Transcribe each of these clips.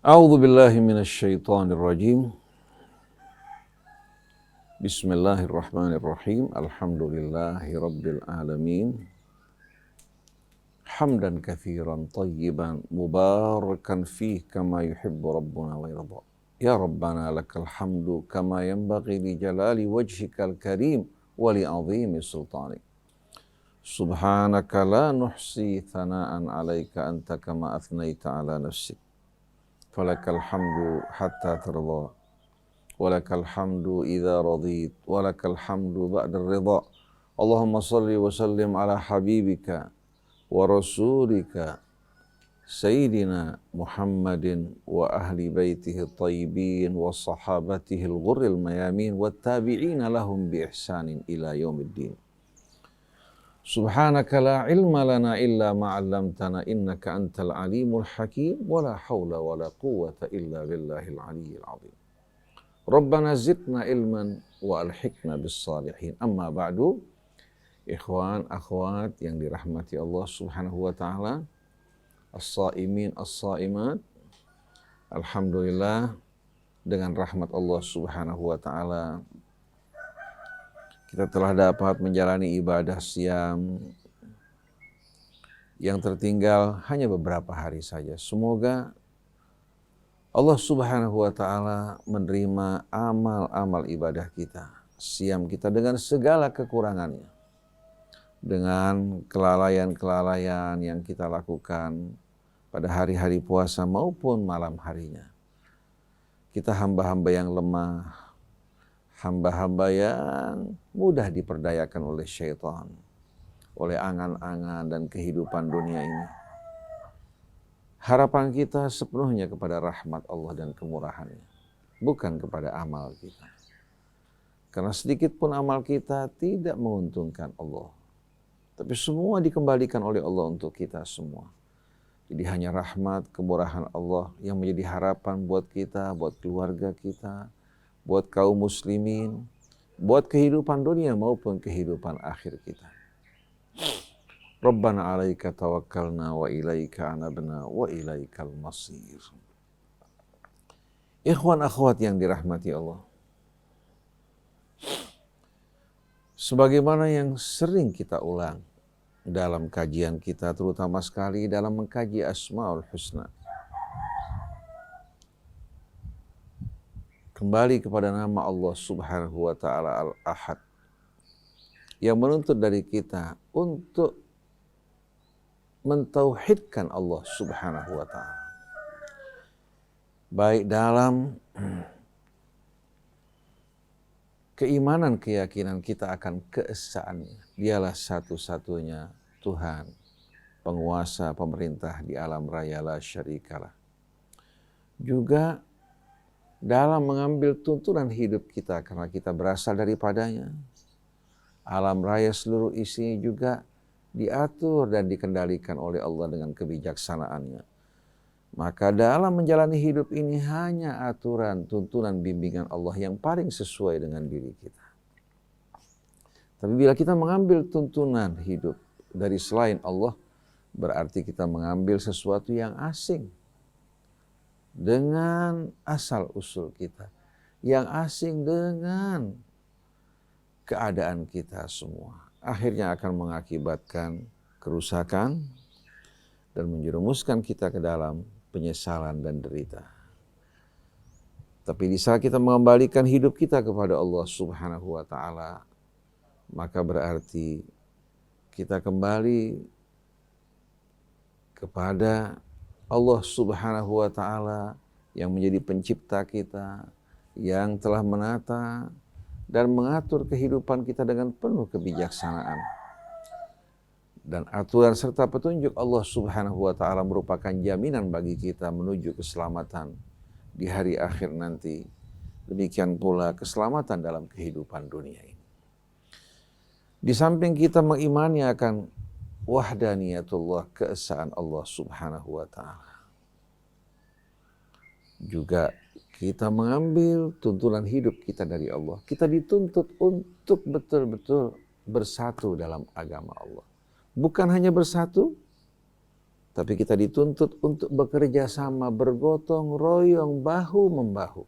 A'udzu billahi minasyaitonir rajim. Bismillahirrahmanirrahim. Alhamdulillahi rabbil alamin. Hamdan katsiran tayyiban mubarakan fih kama yuhibbu rabbuna wa yarda. Ya Rabbana lakal hamdu kama yanbaghi li jalali wajhikal karim wa li 'azimi sultanik. Subhanaka la nuhsi thana'an 'alaika anta kama athnaita 'ala nafsik. Falakal hamdu hatta tarda. Walakal hamdu idza radit, walakal hamdu ba'da ridha. Allahumma salli wa sallim ala habibika wa rasulika Sayyidina Muhammadin wa ahli baitihi tayyibin wa sahabatihi al-ghurril mayamin wa tabi'ina lahum bi ihsanin ila yaumiddin. Subhanaka la ilma lana illa ma 'allamtana innaka antal alimul hakim wa la haula wa la quwwata illa billahil aliyyil azim. Rabbana zidna ilman wa alhiqna bis salihin. Amma ba'du. Ikhwan, akhwat yang dirahmati Allah Subhanahu wa taala, as-saimin, as-saimat. Alhamdulillah, dengan rahmat Allah Subhanahu wa taala kita telah dapat menjalani ibadah siam yang tertinggal hanya beberapa hari saja. Semoga Allah Subhanahu wa taala menerima amal-amal ibadah kita, siam kita dengan segala kekurangannya, dengan kelalaian-kelalaian yang kita lakukan pada hari-hari puasa maupun malam harinya. Kita hamba-hamba yang lemah, hamba-hamba yang mudah diperdayakan oleh syaitan, oleh angan-angan dan kehidupan dunia ini. Harapan kita sepenuhnya kepada rahmat Allah dan kemurahannya, bukan kepada amal kita. Karena sedikit pun amal kita tidak menguntungkan Allah. Tapi semua dikembalikan oleh Allah untuk kita semua. Jadi hanya rahmat, kemurahan Allah yang menjadi harapan buat kita, buat keluarga kita, buat kaum muslimin, buat kehidupan dunia maupun kehidupan akhir kita. Rabbana alaika tawakkalna wa ilaika anabna wa ilaikal masir. Ikhwan akhwat yang dirahmati Allah. Sebagaimana yang sering kita ulang dalam kajian kita, terutama sekali dalam mengkaji Asmaul Husna. Kembali kepada nama Allah Subhanahu wa taala Al-Ahad yang menuntut dari kita untuk mentauhidkan Allah Subhanahu wa taala. Baik dalam keimanan, keyakinan kita akan keesaannya. Dialah satu-satunya Tuhan, penguasa, pemerintah di alam raya la syarikalah. Juga dalam mengambil tuntunan hidup kita karena kita berasal daripadanya. Alam raya seluruh isinya juga diatur dan dikendalikan oleh Allah dengan kebijaksanaannya. Maka dalam menjalani hidup ini hanya aturan, tuntunan, bimbingan Allah yang paling sesuai dengan diri kita. Tapi bila kita mengambil tuntunan hidup dari selain Allah, berarti kita mengambil sesuatu yang asing dengan asal usul kita, yang asing dengan keadaan kita semua. Akhirnya akan mengakibatkan kerusakan dan menjerumuskan kita ke dalam penyesalan dan derita. Tapi di saat kita mengembalikan hidup kita kepada Allah Subhanahu wa taala, maka berarti kita kembali kepada Allah Subhanahu wa taala yang menjadi pencipta kita, yang telah menata dan mengatur kehidupan kita dengan penuh kebijaksanaan. Dan aturan serta petunjuk Allah Subhanahu wa taala merupakan jaminan bagi kita menuju keselamatan di hari akhir nanti. Demikian pula keselamatan dalam kehidupan dunia ini. Di samping kita mengimani akan wahdaniyatullah, keesaan Allah Subhanahu wa taala, juga kita mengambil tuntunan hidup kita dari Allah. Kita dituntut untuk betul-betul bersatu dalam agama Allah. Bukan hanya bersatu, Tapi kita dituntut untuk bekerja sama, bergotong royong, bahu-membahu.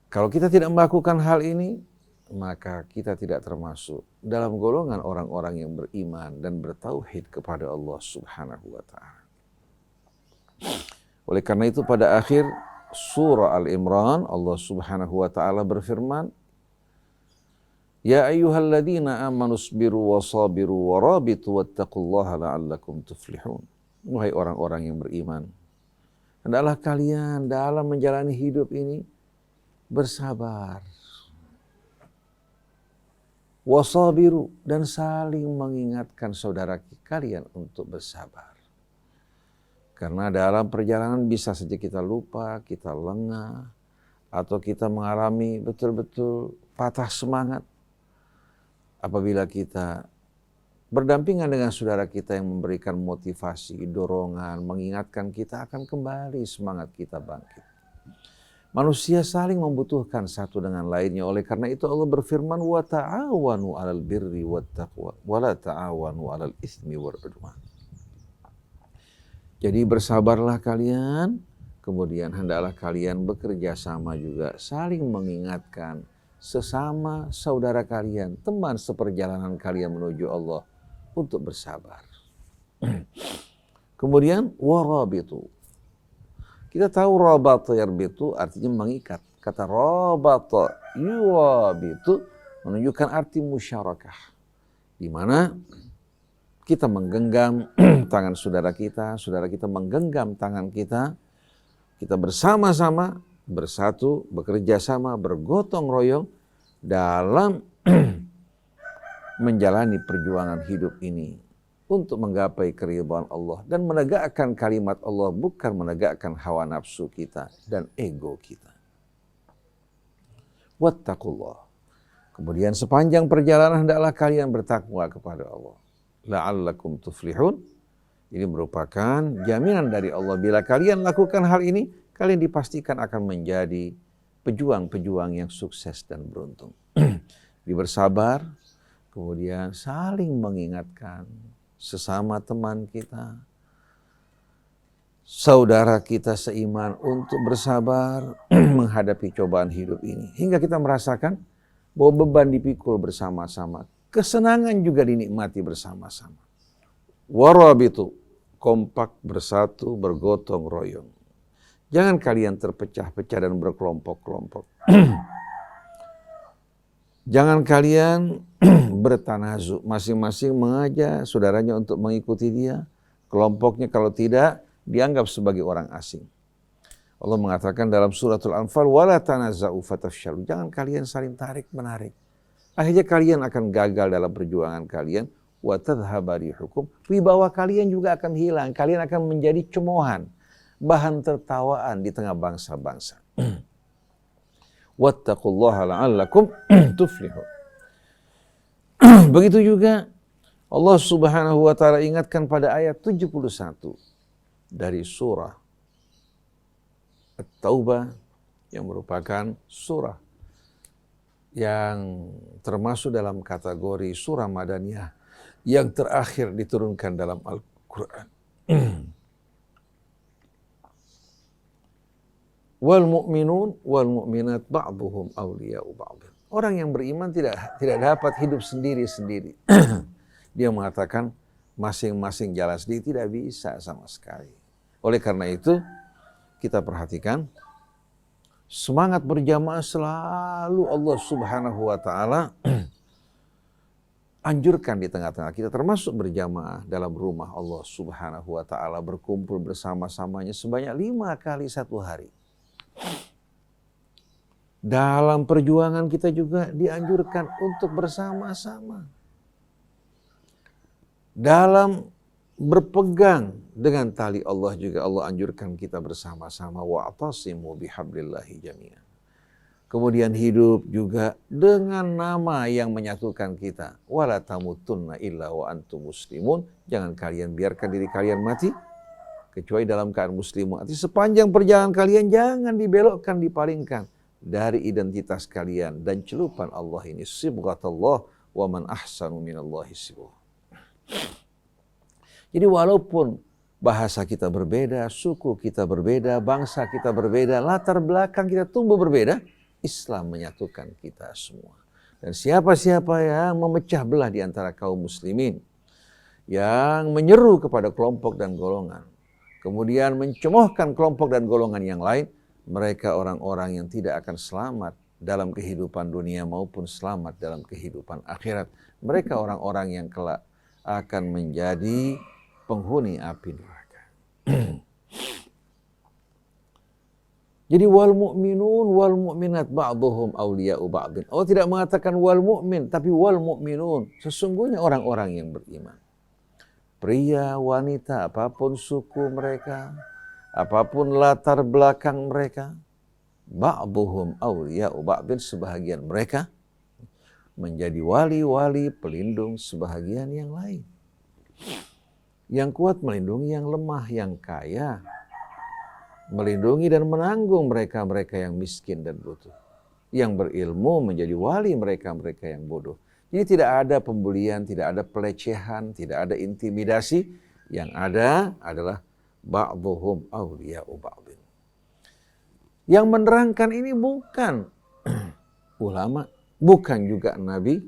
Kalau kita tidak melakukan hal ini, maka kita tidak termasuk dalam golongan orang-orang yang beriman dan bertauhid kepada Allah Subhanahu wa Ta'ala. Oleh karena itu pada akhir surah Al-Imran Allah Subhanahu wa Ta'ala berfirman, Ya ayyuhalladzina amanu sabiru wa sabiru wa rabitu wattaqullaha la'allakum tuflihun. Wahai orang-orang yang beriman, hendaklah kalian dalam menjalani hidup ini bersabar, wasabiru, dan saling mengingatkan saudara kalian untuk bersabar. Karena dalam perjalanan bisa saja kita lupa, kita lengah, atau kita mengalami betul-betul patah semangat apabila kita berdampingan dengan saudara kita yang memberikan motivasi, dorongan, mengingatkan kita akan kembali semangat kita bangkit. Manusia saling membutuhkan satu dengan lainnya. Oleh karena itu Allah berfirman, wa ta'awanu 'alal birri wat taqwa wa la ta'awanu 'alal itsmi wal 'udwan. Jadi bersabarlah kalian, kemudian hendaklah kalian bekerja sama juga, saling mengingatkan sesama saudara kalian, teman seperjalanan kalian menuju Allah untuk bersabar. Kemudian warabitu. Kita tahu rabata yarbitu artinya mengikat. Kata rabata yuwabitu menunjukkan arti musyarakah, di mana kita menggenggam tangan saudara kita menggenggam tangan kita bersama-sama, bersatu, bekerja sama, bergotong royong dalam menjalani perjuangan hidup ini untuk menggapai keridhaan Allah dan menegakkan kalimat Allah, bukan menegakkan hawa nafsu kita dan ego kita. Wattaqullah. Kemudian sepanjang perjalanan hendaklah kalian bertakwa kepada Allah. La'allakum tuflihun. Ini merupakan jaminan dari Allah. Bila kalian lakukan hal ini, kalian dipastikan akan menjadi pejuang-pejuang yang sukses dan beruntung. Bersabar, kemudian saling mengingatkan sesama teman kita, saudara kita seiman untuk bersabar menghadapi cobaan hidup ini. Hingga kita merasakan bahwa beban dipikul bersama-sama. Kesenangan juga dinikmati bersama-sama. Warabitu, kompak, bersatu, bergotong royong. Jangan kalian terpecah-pecah dan berkelompok-kelompok. Jangan kalian bertanazu, masing-masing mengajak saudaranya untuk mengikuti dia. Kelompoknya kalau tidak, dianggap sebagai orang asing. Allah mengatakan dalam suratul Anfal, wala tanaza'u fatafshalu. Jangan kalian saling tarik-menarik. Akhirnya kalian akan gagal dalam perjuangan kalian. Wa tadhhaba rihukum. Wibawa kalian juga akan hilang. Kalian akan menjadi cemoohan, bahan tertawaan di tengah bangsa-bangsa. Wattaqullaha la'allakum tuflihun. Begitu juga Allah Subhanahu wa Ta'ala ingatkan pada ayat 71 dari surah At-Taubah, yang merupakan surah yang termasuk dalam kategori surah Madaniyah yang terakhir diturunkan dalam Al-Quran. Wal mu'minun wal mu'minat ba'duhum awliya'u ba'd. Orang yang beriman tidak dapat hidup sendiri-sendiri. Dia mengatakan masing-masing jalan sendiri, tidak bisa sama sekali. Oleh karena itu kita perhatikan semangat berjamaah selalu Allah Subhanahu wa Ta'ala anjurkan di tengah-tengah kita, termasuk berjamaah dalam rumah Allah Subhanahu wa Ta'ala, berkumpul bersama-samanya sebanyak 5 kali satu hari. Dalam perjuangan kita juga dianjurkan untuk bersama-sama. Dalam berpegang dengan tali Allah juga Allah anjurkan kita bersama-sama. Wa'tasimu bihablillahi jami'an. Kemudian hidup juga dengan nama yang menyatukan kita. Wala tamutunna illa wa antum muslimun. Jangan kalian biarkan diri kalian mati kecuali dalam keadaan muslimun. Artinya sepanjang perjalanan kalian jangan dibelokkan, dipalingkan dari identitas kalian dan celupan Allah ini. Sibghatullah wa man ahsanu minallahi sibghah. Jadi walaupun bahasa kita berbeda, suku kita berbeda, bangsa kita berbeda, latar belakang kita tumbuh berbeda, Islam menyatukan kita semua. Dan siapa-siapa yang memecah belah di antara kaum muslimin, yang menyeru kepada kelompok dan golongan, kemudian mencemohkan kelompok dan golongan yang lain, mereka orang-orang yang tidak akan selamat dalam kehidupan dunia maupun selamat dalam kehidupan akhirat. Mereka orang-orang yang kelak akan menjadi penghuni api neraka. Jadi wal mu'minun wal mu'minat ba'duhum awliya'u ba'din. Allah tidak mengatakan wal mu'min, tapi wal mu'minun. Sesungguhnya orang-orang yang beriman. Pria, wanita, apapun suku mereka, apapun latar belakang mereka, ba'duhum awliya'u ba'din, sebahagian mereka menjadi wali-wali pelindung sebahagian yang lain. Yang kuat melindungi yang lemah, yang kaya melindungi dan menanggung mereka-mereka yang miskin dan butuh. Yang berilmu menjadi wali mereka-mereka yang bodoh. Jadi tidak ada pembulian, tidak ada pelecehan, tidak ada intimidasi. Yang ada adalah ba'dhuhum awliya'u ba'dhin. Yang menerangkan ini bukan ulama, bukan juga nabi,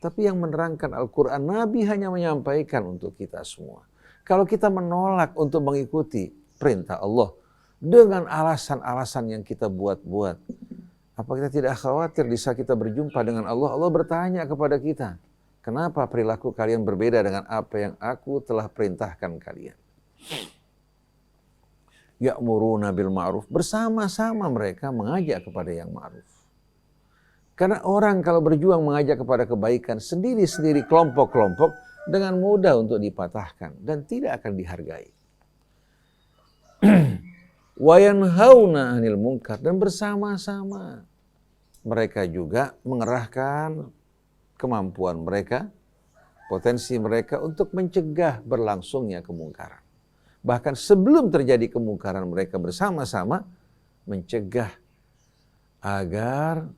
tapi yang menerangkan Al-Quran. Nabi hanya menyampaikan untuk kita semua. Kalau kita menolak untuk mengikuti perintah Allah dengan alasan-alasan yang kita buat-buat, apa kita tidak khawatir di saat kita berjumpa dengan Allah, Allah bertanya kepada kita, kenapa perilaku kalian berbeda dengan apa yang aku telah perintahkan kalian? Ya'muruna bil ma'ruf, bersama-sama mereka mengajak kepada yang ma'ruf. Karena orang kalau berjuang mengajak kepada kebaikan sendiri-sendiri, kelompok-kelompok, dengan mudah untuk dipatahkan dan tidak akan dihargai. Wa yanhauna 'anil munkar, dan bersama-sama mereka juga mengerahkan kemampuan mereka, potensi mereka untuk mencegah berlangsungnya kemungkaran. Bahkan sebelum terjadi kemungkaran, mereka bersama-sama mencegah agar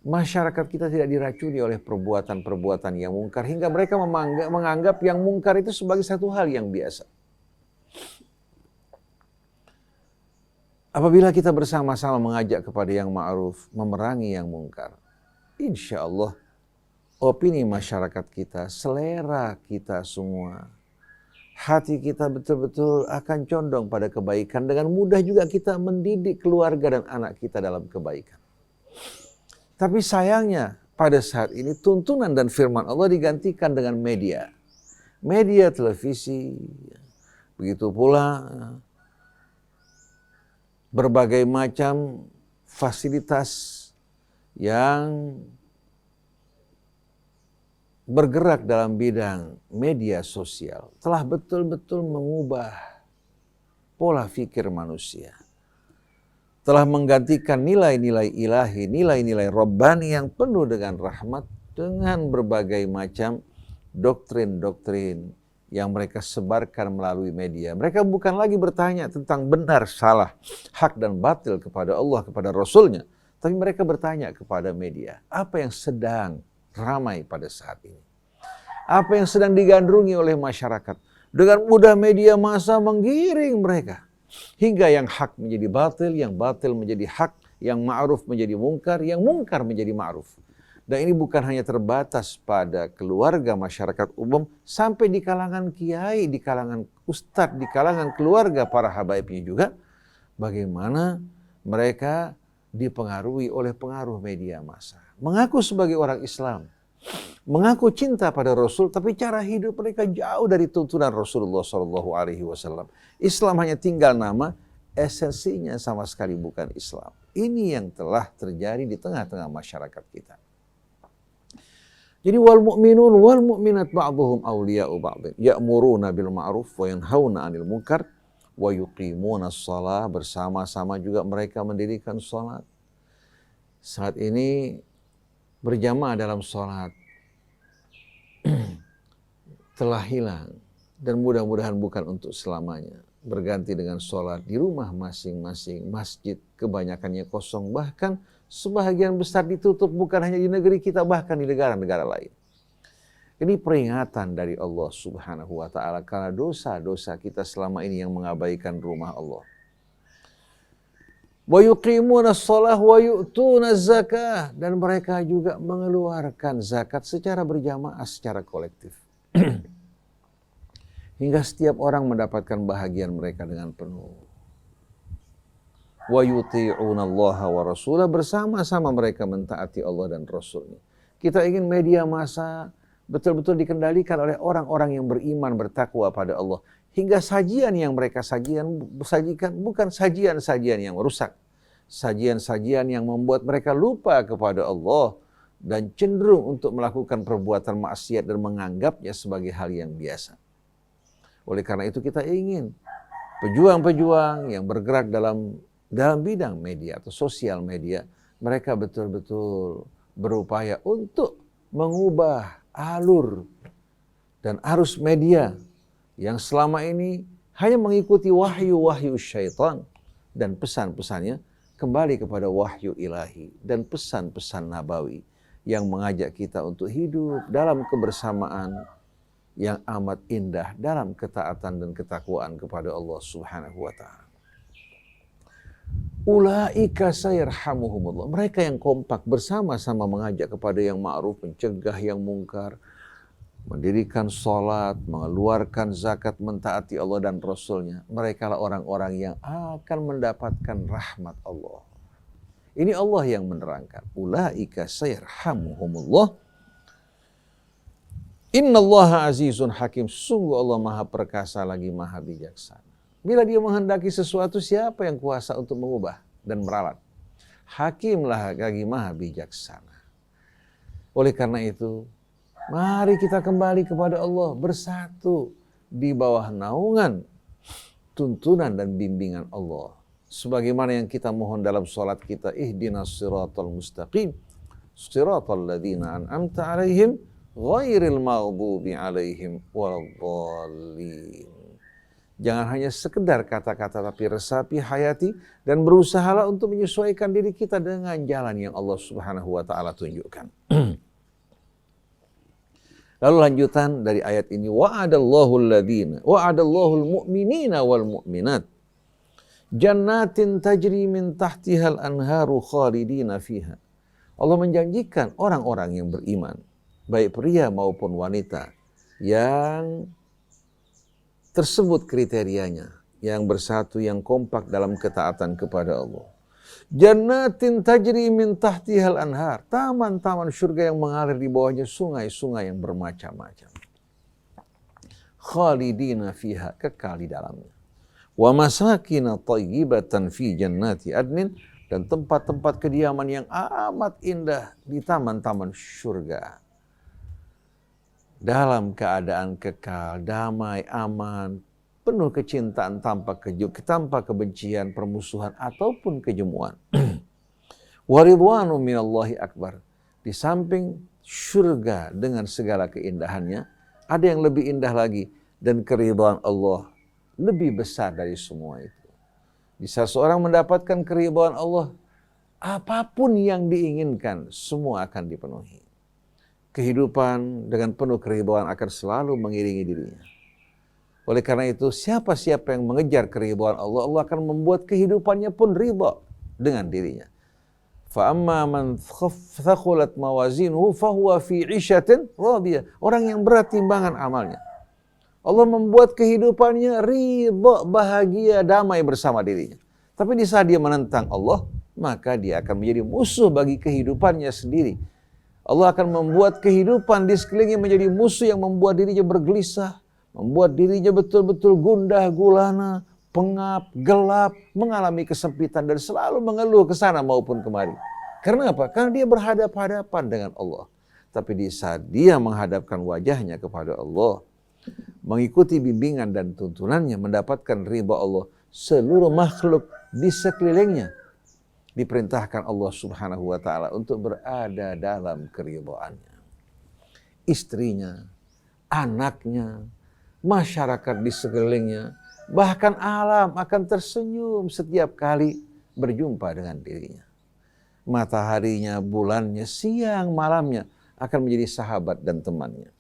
masyarakat kita tidak diracuni oleh perbuatan-perbuatan yang mungkar, hingga mereka menganggap yang mungkar itu sebagai satu hal yang biasa. Apabila kita bersama-sama mengajak kepada yang ma'ruf, memerangi yang mungkar, insya Allah opini masyarakat kita, selera kita semua, hati kita betul-betul akan condong pada kebaikan. Dengan mudah juga kita mendidik keluarga dan anak kita dalam kebaikan. Tapi sayangnya pada saat ini tuntunan dan firman Allah digantikan dengan media. Media televisi, begitu pula berbagai macam fasilitas yang bergerak dalam bidang media sosial telah betul-betul mengubah pola pikir manusia. Telah menggantikan nilai-nilai ilahi, nilai-nilai Rabbani yang penuh dengan rahmat dengan berbagai macam doktrin-doktrin yang mereka sebarkan melalui media. Mereka bukan lagi bertanya tentang benar, salah, hak dan batil kepada Allah, kepada Rasulnya. Tapi mereka bertanya kepada media, apa yang sedang ramai pada saat ini? Apa yang sedang digandrungi oleh masyarakat? Dengan mudah media massa menggiring mereka. Hingga yang hak menjadi batil, yang batil menjadi hak, yang ma'ruf menjadi mungkar, yang mungkar menjadi ma'ruf. Dan ini bukan hanya terbatas pada keluarga masyarakat umum, sampai di kalangan kiai, di kalangan ustadz, di kalangan keluarga para habaibnya juga, bagaimana mereka dipengaruhi oleh pengaruh media massa. Mengaku sebagai orang Islam, mengaku cinta pada Rasul, tapi cara hidup mereka jauh dari tuntunan Rasulullah SAW. Islam hanya tinggal nama, esensinya sama sekali bukan Islam. Ini yang telah terjadi di tengah-tengah masyarakat kita. Jadi wal mu'minun wal mu'minat ba'dhuhum awliya'u ba'dhin ya'muruna bil ma'ruf wa yanhauna 'anil munkar wa yuqimuna shalah, bersama-sama juga mereka mendirikan salat. Saat ini berjamaah dalam salat telah hilang dan mudah-mudahan bukan untuk selamanya. Berganti dengan salat di rumah masing-masing, masjid kebanyakannya kosong, bahkan sebahagian besar ditutup, bukan hanya di negeri kita, bahkan di negara-negara lain. Ini peringatan dari Allah Subhanahu wa ta'ala karena dosa-dosa kita selama ini yang mengabaikan rumah Allah. Wa yuqimuna shalah wa yu'tuna zakah, dan mereka juga mengeluarkan zakat secara berjamaah, secara kolektif. Hingga setiap orang mendapatkan bahagian mereka dengan penuh. Wa yuti'una Allah wa rasulah, bersama-sama mereka mentaati Allah dan Rasulnya. Kita ingin media massa betul-betul dikendalikan oleh orang-orang yang beriman, bertakwa pada Allah. Hingga sajian yang mereka sajikan bukan sajian-sajian yang rusak. Sajian-sajian yang membuat mereka lupa kepada Allah dan cenderung untuk melakukan perbuatan maksiat dan menganggapnya sebagai hal yang biasa. Oleh karena itu kita ingin pejuang-pejuang yang bergerak dalam bidang media atau sosial media, mereka betul-betul berupaya untuk mengubah alur dan arus media yang selama ini hanya mengikuti wahyu-wahyu syaitan dan pesan-pesannya kembali kepada wahyu ilahi dan pesan-pesan nabawi yang mengajak kita untuk hidup dalam kebersamaan yang amat indah dalam ketaatan dan ketakwaan kepada Allah Subhanahu wa ta'ala. Ulaika sayarhamuhumullah. Mereka yang kompak bersama-sama mengajak kepada yang ma'ruf, mencegah yang mungkar, mendirikan sholat, mengeluarkan zakat, mentaati Allah dan Rasulnya. Mereka lah orang-orang yang akan mendapatkan rahmat Allah. Ini Allah yang menerangkan. Ulaika sayarhamuhumullah. Innallaha azizun hakim. Sungguh Allah maha perkasa lagi maha bijaksana. Bila dia menghendaki sesuatu, siapa yang kuasa untuk mengubah dan meralat? Hakimlah lagi maha bijaksana. Oleh karena itu, mari kita kembali kepada Allah, bersatu di bawah naungan tuntunan dan bimbingan Allah. Sebagaimana yang kita mohon dalam salat kita, ihdinas siratal mustaqim, siratal ladzina an'amta alaihim, ghairil maghdubi alaihim waladdallin. Jangan hanya sekedar kata-kata tapi resapi, hayati, dan berusahalah untuk menyesuaikan diri kita dengan jalan yang Allah Subhanahu wa ta'ala tunjukkan. Lalu lanjutan dari ayat ini, wa'adallahu al-mu'minina wal mu'minat jannatin tajri min tahtihal anharu khalidina fiha. Allah menjanjikan orang-orang yang beriman, baik pria maupun wanita, yang tersebut kriterianya, yang bersatu, yang kompak dalam ketaatan kepada Allah. Jannatin tajri min tahtihal anhar, taman-taman surga yang mengalir di bawahnya sungai-sungai yang bermacam-macam. Khalidina fiha, kekal di dalamnya. Wa masakina thayyibatan fi jannati adnin, dan tempat-tempat kediaman yang amat indah di taman-taman surga. Dalam keadaan kekal, damai, aman, penuh kecintaan tanpa kebencian, permusuhan, ataupun kejemuan. Waridwanu minallahi akbar. Di samping surga dengan segala keindahannya, ada yang lebih indah lagi, dan keridhaan Allah lebih besar dari semua itu. Bisa seorang mendapatkan keridhaan Allah, apapun yang diinginkan, semua akan dipenuhi. Kehidupan dengan penuh keridhaan akan selalu mengiringi dirinya. Oleh karena itu, siapa-siapa yang mengejar keridhaan Allah, Allah akan membuat kehidupannya pun ridha dengan dirinya. Fa amma man thaqulat mawazinuhu fahuwa fi 'ishatin radiyah. Orang yang berat timbangan amalnya, Allah membuat kehidupannya ridha, bahagia, damai bersama dirinya. Tapi di saat dia menentang Allah, maka dia akan menjadi musuh bagi kehidupannya sendiri. Allah akan membuat kehidupan di sekelilingnya menjadi musuh yang membuat dirinya bergelisah, membuat dirinya betul-betul gundah gulana, pengap, gelap, mengalami kesempitan dan selalu mengeluh ke sana maupun kemari. Karena apa? Karena dia berhadapan-hadapan dengan Allah. Tapi di saat dia menghadapkan wajahnya kepada Allah, mengikuti bimbingan dan tuntunannya, mendapatkan ridha Allah, seluruh makhluk di sekelilingnya diperintahkan Allah Subhanahu wa ta'ala untuk berada dalam keridhaannya. Istrinya, anaknya, masyarakat di sekelilingnya, bahkan alam akan tersenyum setiap kali berjumpa dengan dirinya. Mataharinya, bulannya, siang, malamnya akan menjadi sahabat dan temannya.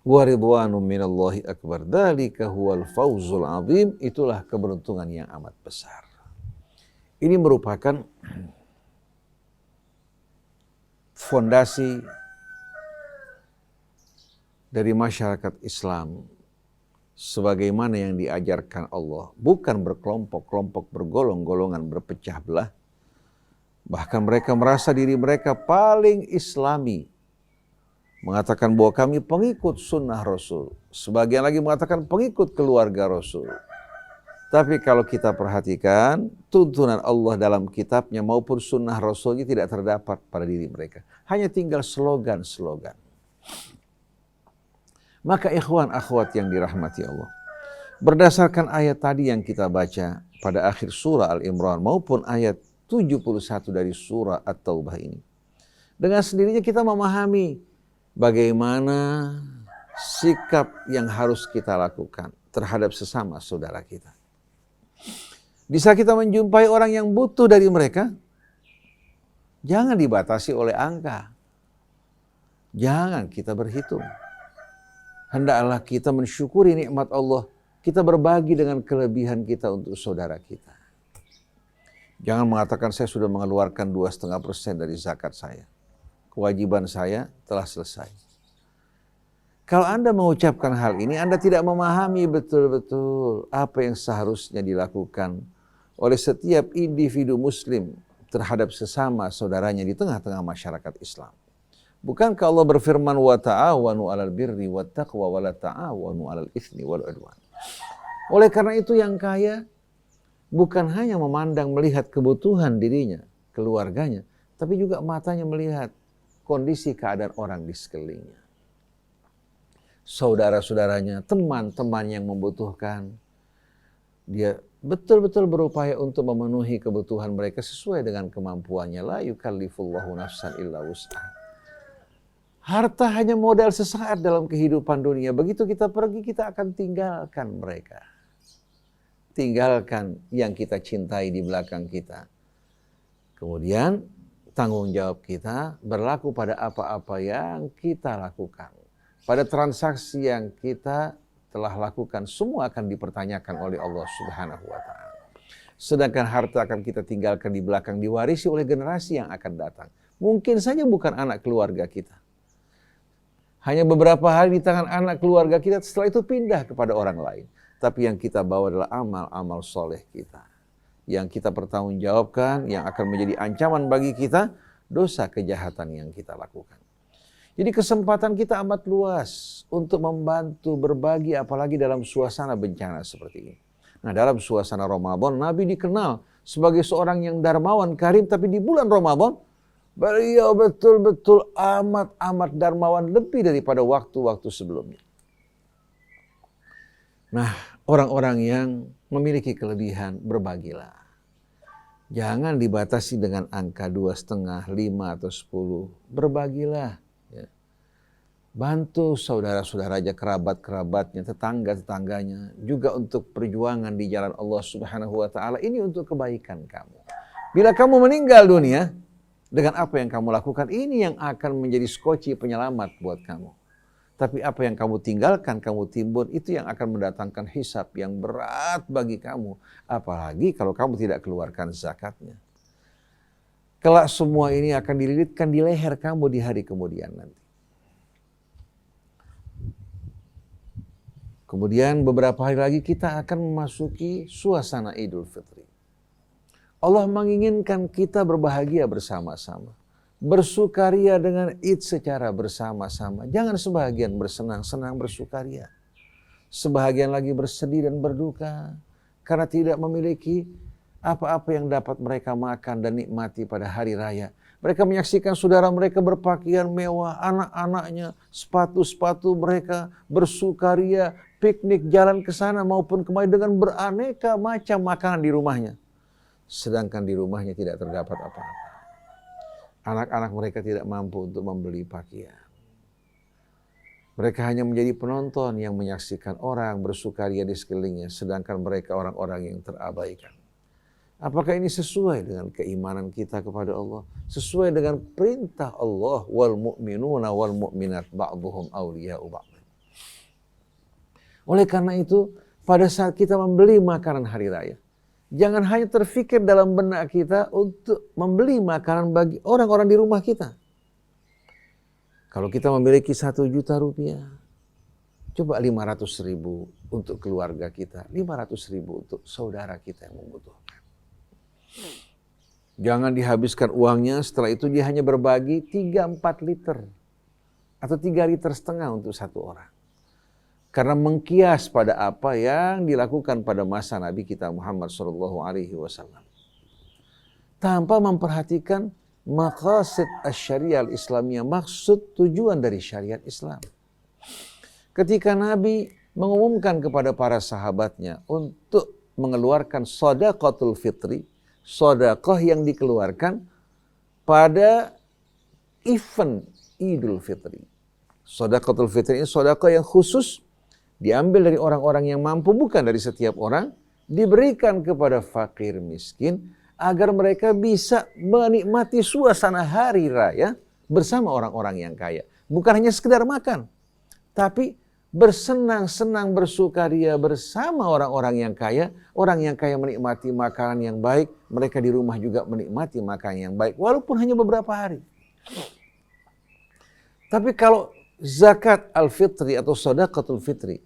Wa ridwanum minallahi akbar. Dzalika huwal fawzul azim. Itulah keberuntungan yang amat besar. Ini merupakan fondasi dari masyarakat Islam sebagaimana yang diajarkan Allah, bukan berkelompok-kelompok, bergolong-golongan, berpecah belah. Bahkan mereka merasa diri mereka paling Islami, mengatakan bahwa kami pengikut sunnah Rasul. Sebagian lagi mengatakan pengikut keluarga Rasul. Tapi kalau kita perhatikan, tuntunan Allah dalam kitabnya maupun sunnah Rasulnya tidak terdapat pada diri mereka. Hanya tinggal slogan-slogan. Maka ikhwan akhwat yang dirahmati Allah, berdasarkan ayat tadi yang kita baca pada akhir surah Al-Imran maupun ayat 71 dari surah At-Taubah ini, dengan sendirinya kita memahami bagaimana sikap yang harus kita lakukan terhadap sesama saudara kita. Di saat kita menjumpai orang yang butuh dari mereka, jangan dibatasi oleh angka. Jangan kita berhitung. Hendaklah kita mensyukuri nikmat Allah. Kita berbagi dengan kelebihan kita untuk saudara kita. Jangan mengatakan saya sudah mengeluarkan 2,5% dari zakat saya. Kewajiban saya telah selesai. Kalau Anda mengucapkan hal ini, Anda tidak memahami betul-betul apa yang seharusnya dilakukan oleh setiap individu muslim terhadap sesama saudaranya di tengah-tengah masyarakat Islam. Bukankah Allah berfirman, wa ta'awanu 'alal birri wat taqwa wa la ta'awanu 'alal itsmi wal 'udwan. Oleh karena itu yang kaya bukan hanya memandang melihat kebutuhan dirinya, keluarganya, tapi juga matanya melihat kondisi keadaan orang di sekelilingnya. Saudara-saudaranya, teman-teman yang membutuhkan, dia betul-betul berupaya untuk memenuhi kebutuhan mereka sesuai dengan kemampuannya. La yukallifullahu nafsan illa wus'aha. Harta hanya modal sesaat dalam kehidupan dunia. Begitu kita pergi, kita akan tinggalkan mereka. Tinggalkan yang kita cintai di belakang kita. Kemudian tanggung jawab kita berlaku pada apa-apa yang kita lakukan. Pada transaksi yang kita telah lakukan, semua akan dipertanyakan oleh Allah Subhanahu wa Ta'ala. Sedangkan harta akan kita tinggalkan di belakang, diwarisi oleh generasi yang akan datang. Mungkin saja bukan anak keluarga kita. Hanya beberapa hari di tangan anak keluarga kita, setelah itu pindah kepada orang lain. Tapi yang kita bawa adalah amal-amal soleh kita. Yang kita pertanggungjawabkan, yang akan menjadi ancaman bagi kita, dosa kejahatan yang kita lakukan. Jadi kesempatan kita amat luas untuk membantu berbagi, apalagi dalam suasana bencana seperti ini. Nah, dalam suasana Ramadan, Nabi dikenal sebagai seorang yang dermawan, karim, tapi di bulan Ramadan, beliau betul-betul amat dermawan lebih daripada waktu-waktu sebelumnya. Nah, orang-orang yang memiliki kelebihan, berbagilah. Jangan dibatasi dengan angka 2,5, 5 atau 10. Berbagilah. Ya. Bantu saudara-saudaranya, kerabat-kerabatnya, tetangga-tetangganya. Juga untuk perjuangan di jalan Allah Subhanahu wa Ta'ala. Ini untuk kebaikan kamu. Bila kamu meninggal dunia, dengan apa yang kamu lakukan, ini yang akan menjadi skoci penyelamat buat kamu. Tapi apa yang kamu tinggalkan, kamu timbun, itu yang akan mendatangkan hisab yang berat bagi kamu. Apalagi kalau kamu tidak keluarkan zakatnya. Kelak semua ini akan dililitkan di leher kamu di hari kemudian nanti. Kemudian beberapa hari lagi kita akan memasuki suasana Idul Fitri. Allah menginginkan kita berbahagia bersama-sama. Bersukaria dengan Id secara bersama-sama. Jangan sebahagian bersenang-senang bersukaria. Sebahagian lagi bersedih dan berduka. Karena tidak memiliki apa-apa yang dapat mereka makan dan nikmati pada hari raya. Mereka menyaksikan saudara mereka berpakaian mewah, anak-anaknya, sepatu-sepatu mereka bersukaria, piknik jalan ke sana maupun kemari dengan beraneka macam makanan di rumahnya. Sedangkan di rumahnya tidak terdapat apa-apa. Anak-anak mereka tidak mampu untuk membeli pakaian. Mereka hanya menjadi penonton yang menyaksikan orang bersukaria di sekelilingnya, sedangkan mereka orang-orang yang terabaikan. Apakah ini sesuai dengan keimanan kita kepada Allah? Sesuai dengan perintah Allah, wal mu'minuna wal mu'minat ba'duhum awliya'u ba'd. Oleh karena itu, pada saat kita membeli makanan hari raya, jangan hanya terfikir dalam benak kita untuk membeli makanan bagi orang-orang di rumah kita. Kalau kita memiliki 1 juta rupiah, coba 500.000 untuk keluarga kita, 500.000 untuk saudara kita yang membutuhkan. Jangan dihabiskan uangnya, setelah itu dia hanya berbagi 3-4 liter atau 3,5 liter untuk satu orang. Karena mengkias pada apa yang dilakukan pada masa Nabi kita Muhammad SAW. Tanpa memperhatikan maqasid asy-syariah al-islamiyah, maksud tujuan dari syariat Islam. Ketika Nabi mengumumkan kepada para sahabatnya untuk mengeluarkan shadaqatul fitri, sedekah yang dikeluarkan pada event Idul Fitri. Shadaqatul fitri ini sedekah yang khusus diambil dari orang-orang yang mampu, bukan dari setiap orang, diberikan kepada fakir miskin agar mereka bisa menikmati suasana hari raya bersama orang-orang yang kaya. Bukan hanya sekedar makan, tapi bersenang-senang, bersukaria bersama orang-orang yang kaya. Orang yang kaya menikmati makanan yang baik, mereka di rumah juga menikmati makanan yang baik, walaupun hanya beberapa hari. Tapi kalau zakat al-fitri atau shadaqatul fitri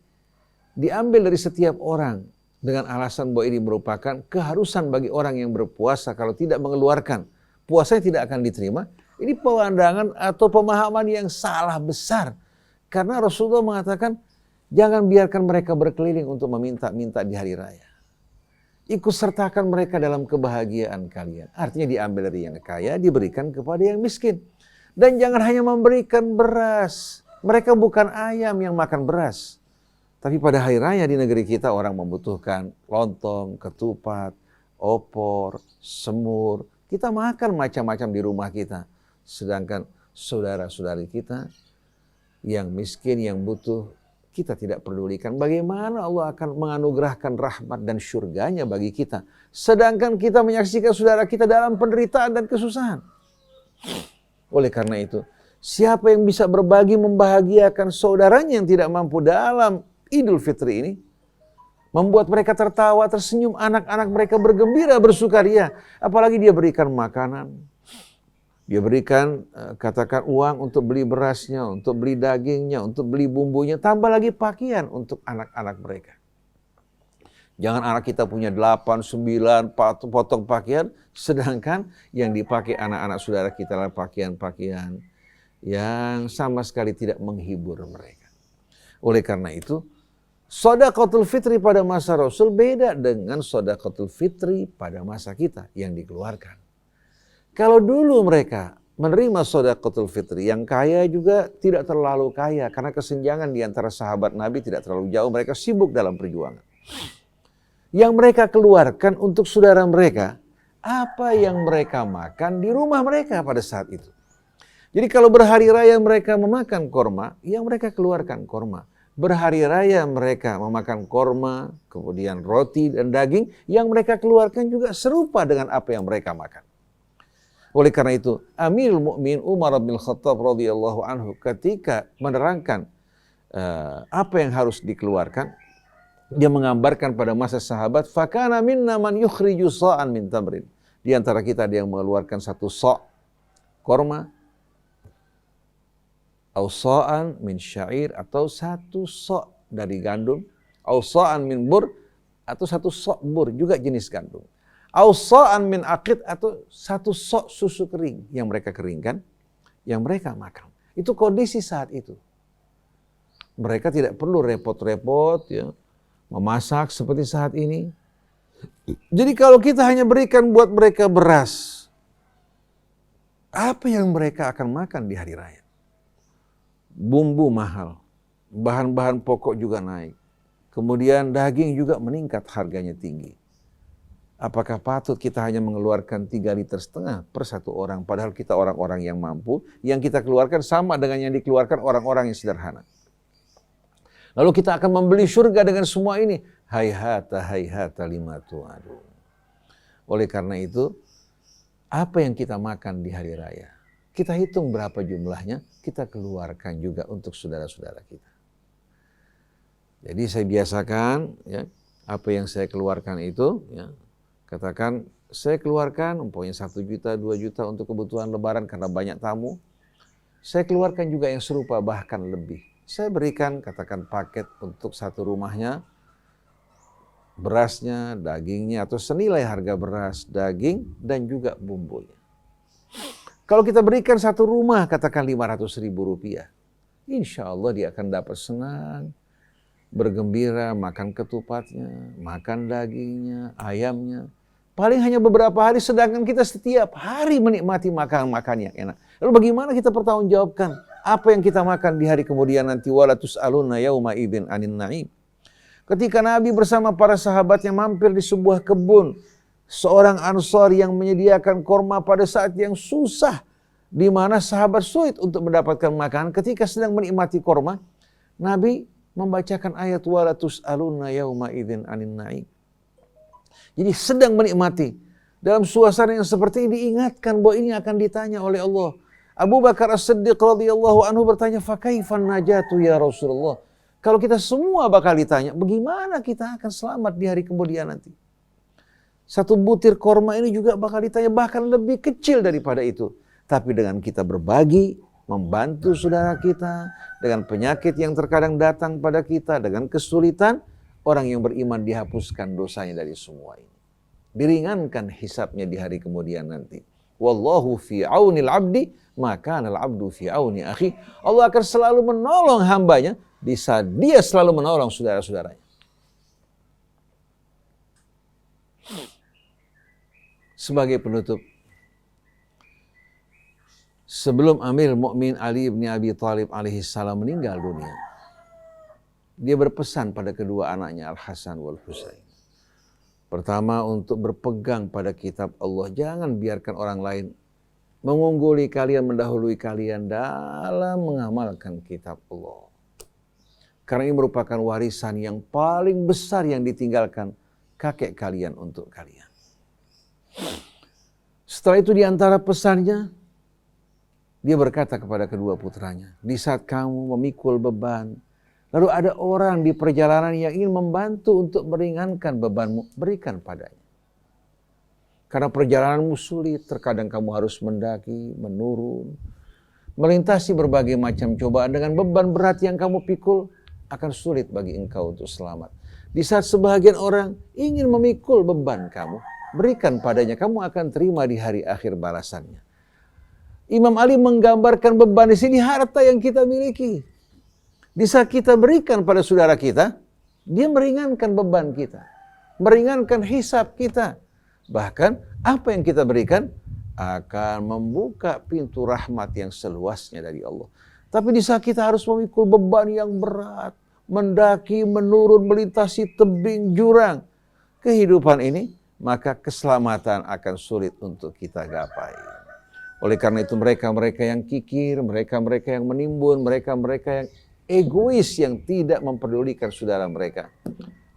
diambil dari setiap orang dengan alasan bahwa ini merupakan keharusan bagi orang yang berpuasa, kalau tidak mengeluarkan, puasanya tidak akan diterima, ini pemandangan atau pemahaman yang salah besar. Karena Rasulullah mengatakan, jangan biarkan mereka berkeliling untuk meminta-minta di hari raya. Ikut sertakan mereka dalam kebahagiaan kalian. Artinya diambil dari yang kaya, diberikan kepada yang miskin. Dan jangan hanya memberikan beras. Mereka bukan ayam yang makan beras. Tapi pada hari raya di negeri kita orang membutuhkan lontong, ketupat, opor, semur. Kita makan macam-macam di rumah kita. Sedangkan saudara-saudari kita yang miskin, yang butuh, kita tidak pedulikan. Bagaimana Allah akan menganugerahkan rahmat dan syurganya bagi kita. Sedangkan kita menyaksikan saudara kita dalam penderitaan dan kesusahan. Oleh karena itu, siapa yang bisa berbagi membahagiakan saudaranya yang tidak mampu dalam Idul Fitri ini, membuat mereka tertawa, tersenyum, anak-anak mereka bergembira, bersukaria. Apalagi dia berikan makanan, dia berikan katakan uang untuk beli berasnya, untuk beli dagingnya, untuk beli bumbunya, tambah lagi pakaian untuk anak-anak mereka. Jangan anak kita punya 8, 9 potong pakaian, sedangkan yang dipakai anak-anak saudara kita adalah pakaian-pakaian yang sama sekali tidak menghibur mereka. Oleh karena itu, shadaqatul fitri pada masa Rasul beda dengan shadaqatul fitri pada masa kita yang dikeluarkan. Kalau dulu mereka menerima shadaqatul fitri, yang kaya juga tidak terlalu kaya karena kesenjangan di antara sahabat Nabi tidak terlalu jauh, mereka sibuk dalam perjuangan. Yang mereka keluarkan untuk saudara mereka, apa yang mereka makan di rumah mereka pada saat itu. Jadi kalau berhari raya mereka memakan korma, yang mereka keluarkan korma. Berhari raya mereka memakan korma, kemudian roti dan daging, yang mereka keluarkan juga serupa dengan apa yang mereka makan. Oleh karena itu, Amirul Mukminin Umar bin Khattab radhiyallahu anhu ketika menerangkan apa yang harus dikeluarkan, dia menggambarkan pada masa sahabat, fakana minna man yukhriju sa'an min tamrin. Di antara kita ada yang mengeluarkan 1 sa' korma, au sa'an min syair, atau 1 sa' dari gandum, au sa'an min bur, atau 1 sa' bur, juga jenis gandum. Au sa'an min aqid, atau 1 sa' susu kering yang mereka keringkan, yang mereka makan. Itu kondisi saat itu. Mereka tidak perlu repot-repot ya, memasak seperti saat ini. Jadi kalau kita hanya berikan buat mereka beras, apa yang mereka akan makan di hari raya? Bumbu mahal, bahan-bahan pokok juga naik. Kemudian daging juga meningkat, harganya tinggi. Apakah patut kita hanya mengeluarkan 3,5 liter per 1 orang, padahal kita orang-orang yang mampu, yang kita keluarkan sama dengan yang dikeluarkan orang-orang yang sederhana. Lalu kita akan membeli surga dengan semua ini. Hayhata lima tu'adun. Oleh karena itu, apa yang kita makan di hari raya, kita hitung berapa jumlahnya, kita keluarkan juga untuk saudara-saudara kita. Jadi saya biasakan, ya, apa yang saya keluarkan itu, ya, katakan saya keluarkan umpamanya 1 juta, 2 juta untuk kebutuhan lebaran karena banyak tamu. Saya keluarkan juga yang serupa bahkan lebih. Saya berikan katakan paket untuk satu rumahnya, berasnya, dagingnya, atau senilai harga beras, daging, dan juga bumbunya. Kalau kita berikan satu rumah, katakan 500.000 rupiah, insya Allah dia akan dapat senang, bergembira, makan ketupatnya, makan dagingnya, ayamnya. Paling hanya beberapa hari, sedangkan kita setiap hari menikmati makan-makan yang enak. Lalu bagaimana kita pertanggungjawabkan apa yang kita makan di hari kemudian nanti? Wala tus'aluna yauma idzin 'anin na'im. Ketika Nabi bersama para sahabatnya mampir di sebuah kebun, seorang Ansar yang menyediakan korma pada saat yang susah, di mana sahabat sulit untuk mendapatkan makanan. Ketika sedang menikmati korma, Nabi membacakan ayat wala tus'aluna yauma idzin 'anin na'im. Jadi sedang menikmati, dalam suasana yang seperti ini diingatkan bahwa ini akan ditanya oleh Allah. Abu Bakar As-Siddiq radhiyallahu anhu bertanya, "Fa kaifan najatu ya Rasulullah?" Kalau kita semua bakal ditanya, bagaimana kita akan selamat di hari kemudian nanti? Satu butir korma ini juga bakal ditanya, bahkan lebih kecil daripada itu. Tapi dengan kita berbagi, membantu saudara kita, dengan penyakit yang terkadang datang pada kita, dengan kesulitan, orang yang beriman dihapuskan dosanya dari semua ini. Diringankan hisabnya di hari kemudian nanti. Wallahu fi aunil abdi, maka al abdu fi auni akhi. Allah akan selalu menolong hambanya di saat dia selalu menolong saudara-saudaranya. Sebagai penutup, sebelum Amirul Mukminin Ali bin Abi Thalib alaihi salam meninggal dunia, dia berpesan pada kedua anaknya Al-Hasan wal Husain. Pertama, untuk berpegang pada kitab Allah. Jangan biarkan orang lain mengungguli kalian, mendahului kalian dalam mengamalkan kitab Allah. Karena ini merupakan warisan yang paling besar yang ditinggalkan kakek kalian untuk kalian. Setelah itu di antara pesannya, dia berkata kepada kedua putranya, di saat kamu memikul beban, lalu ada orang di perjalanan yang ingin membantu untuk meringankan bebanmu, berikan padanya. Karena perjalananmu sulit, terkadang kamu harus mendaki, menurun, melintasi berbagai macam cobaan dengan beban berat yang kamu pikul, akan sulit bagi engkau untuk selamat. Di saat sebahagian orang ingin memikul beban kamu, berikan padanya, kamu akan terima di hari akhir balasannya. Imam Ali menggambarkan beban di sini harta yang kita miliki. Di saat kita berikan pada saudara kita, dia meringankan beban kita, meringankan hisab kita. Bahkan apa yang kita berikan akan membuka pintu rahmat yang seluasnya dari Allah. Tapi di saat kita harus memikul beban yang berat, mendaki, menurun, melintasi tebing, jurang kehidupan ini, maka keselamatan akan sulit untuk kita gapai. Oleh karena itu mereka-mereka yang kikir, mereka-mereka yang menimbun, mereka-mereka yang egois yang tidak memperdulikan saudara mereka.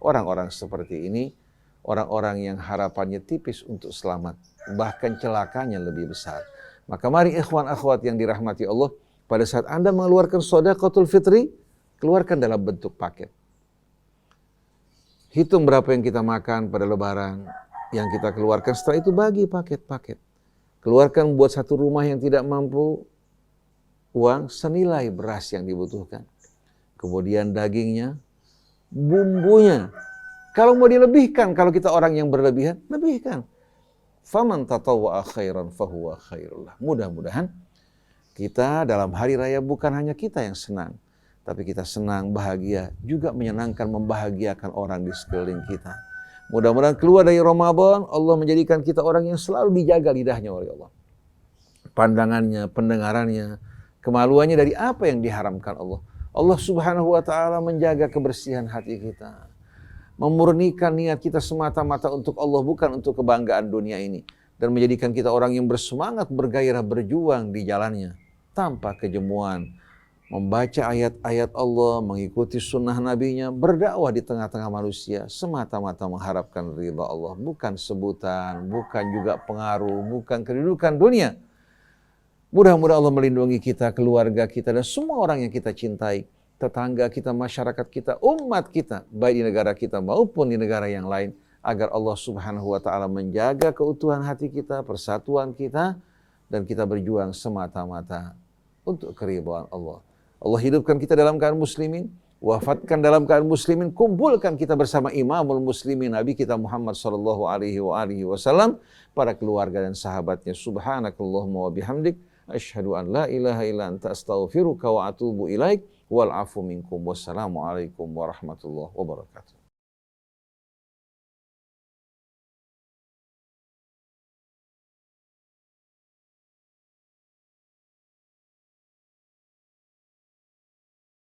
Orang-orang seperti ini, orang-orang yang harapannya tipis untuk selamat, bahkan celakanya lebih besar. Maka mari ikhwan akhwat yang dirahmati Allah, pada saat Anda mengeluarkan sedekahul fitri, keluarkan dalam bentuk paket. Hitung berapa yang kita makan pada lebaran, yang kita keluarkan, setelah itu bagi paket-paket. Keluarkan buat satu rumah yang tidak mampu, uang senilai beras yang dibutuhkan. Kemudian dagingnya, bumbunya. Kalau mau dilebihkan, kalau kita orang yang berlebihan, lebihkan. Faman tatawwa'a khairan fahuwa khairul lah. Mudah-mudahan kita dalam hari raya bukan hanya kita yang senang, tapi kita senang, bahagia, juga menyenangkan, membahagiakan orang di sekeliling kita. Mudah-mudahan keluar dari Ramadan, Allah menjadikan kita orang yang selalu dijaga lidahnya oleh Allah. Pandangannya, pendengarannya, kemaluannya dari apa yang diharamkan Allah. Allah Subhanahu wa ta'ala menjaga kebersihan hati kita. Memurnikan niat kita semata-mata untuk Allah, bukan untuk kebanggaan dunia ini. Dan menjadikan kita orang yang bersemangat, bergairah, berjuang di jalannya. Tanpa kejemuan, membaca ayat-ayat Allah, mengikuti sunnah nabinya, berdakwah di tengah-tengah manusia, semata-mata mengharapkan ridha Allah, bukan sebutan, bukan juga pengaruh, bukan kedudukan dunia. Mudah-mudahan Allah melindungi kita, keluarga kita, dan semua orang yang kita cintai, tetangga kita, masyarakat kita, umat kita, baik di negara kita maupun di negara yang lain, agar Allah Subhanahu wa Ta'ala menjaga keutuhan hati kita, persatuan kita, dan kita berjuang semata-mata untuk keridhaan Allah. Allah hidupkan kita dalam keadaan muslimin, wafatkan dalam keadaan muslimin, kumpulkan kita bersama imamul muslimin Nabi kita Muhammad sallallahu alaihi wasallam, para keluarga dan sahabatnya. Subhanakallahumma wa bihamdik, asyhadu an la ilaha illa anta astaghfiruka wa atubu ilaik, wal afu minkum. Wassalamualaikum warahmatullahi wabarakatuh.